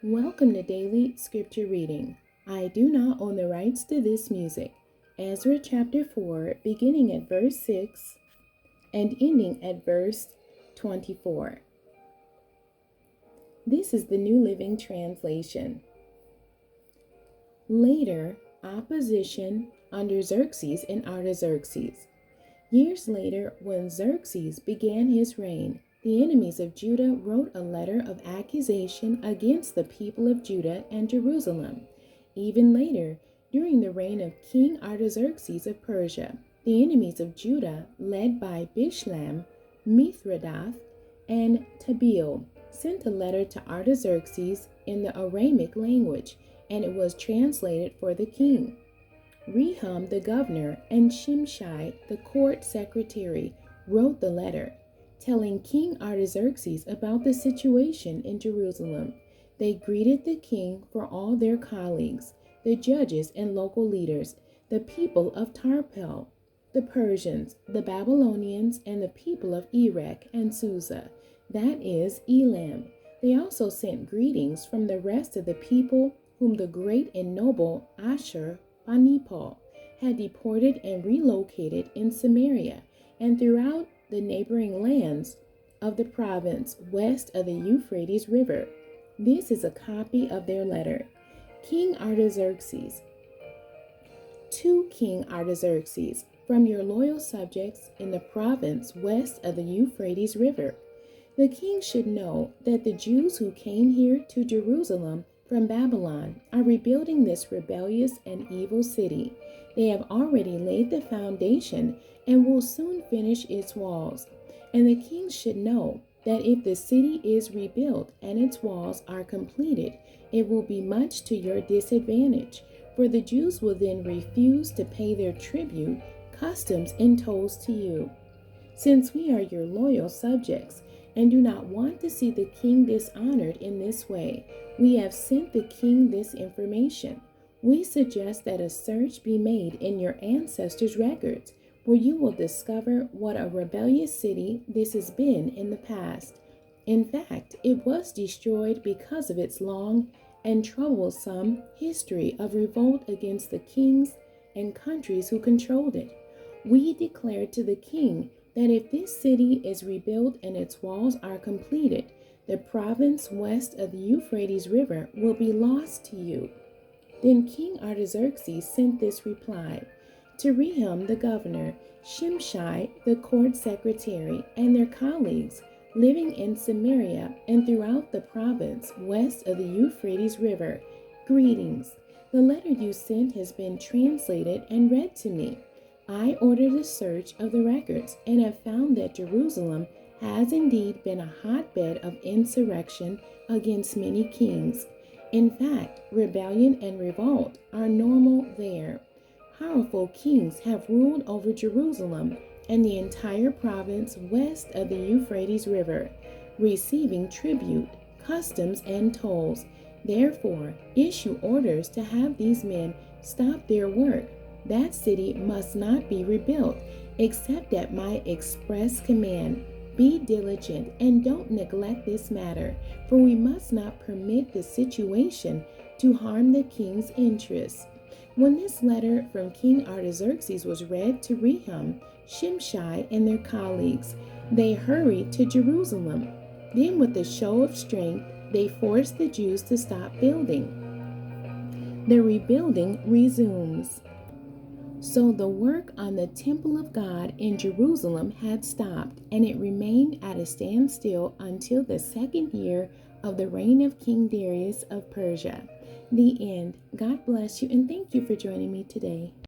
Welcome to Daily Scripture Reading. I do not own the rights to this music. Ezra chapter 4, beginning at verse 6 and ending at verse 24. This is the New Living Translation. Later, opposition under Xerxes and Artaxerxes. Years later, when Xerxes began his reign, the enemies of Judah wrote a letter of accusation against the people of Judah and Jerusalem. Even later, during the reign of King Artaxerxes of Persia, the enemies of Judah, led by Bishlam, Mithredath, and Tabeel, sent a letter to Artaxerxes in the Aramic language, and it was translated for the king. Rehum the governor and Shimshai the court secretary wrote the letter, telling King Artaxerxes about the situation in Jerusalem. They greeted the king for all their colleagues, the judges and local leaders, the people of Tarpel, the Persians, the Babylonians, and the people of Erech and Susa, that is, Elam. They also sent greetings from the rest of the people whom the great and noble Ashur-banipal had deported and relocated in Samaria and throughout the neighboring lands of the province west of the Euphrates River. This is a copy of their letter. King Artaxerxes. To King Artaxerxes, from your loyal subjects in the province west of the Euphrates River. The king should know that the Jews who came here to Jerusalem from Babylon are rebuilding this rebellious and evil city. They have already laid the foundation and will soon finish its walls. And the king should know that if the city is rebuilt and its walls are completed, it will be much to your disadvantage, for the Jews will then refuse to pay their tribute, customs, and tolls to you. Since we are your loyal subjects and do not want to see the king dishonored in this way, we have sent the king this information. We suggest that a search be made in your ancestors' records, where you will discover what a rebellious city this has been in the past. In fact, it was destroyed because of its long and troublesome history of revolt against the kings and countries who controlled it. We declare to the king that if this city is rebuilt and its walls are completed, the province west of the Euphrates River will be lost to you. Then King Artaxerxes sent this reply to Rehum the governor, Shimshai the court secretary, and their colleagues living in Samaria and throughout the province west of the Euphrates River. Greetings. The letter you sent has been translated and read to me. I ordered a search of the records and have found that Jerusalem has indeed been a hotbed of insurrection against many kings. In fact, rebellion and revolt are normal there. Powerful kings have ruled over Jerusalem and the entire province west of the Euphrates River, receiving tribute, customs, and tolls. Therefore, issue orders to have these men stop their work. That city must not be rebuilt, except at my express command. Be diligent and don't neglect this matter, for we must not permit the situation to harm the king's interests. When this letter from King Artaxerxes was read to Rehum, Shimshai, and their colleagues, they hurried to Jerusalem. Then, with a show of strength, they forced the Jews to stop building. The rebuilding resumes. So the work on the temple of God in Jerusalem had stopped, and it remained at a standstill until the second year of the reign of King Darius of Persia. The end. God bless you, and thank you for joining me today.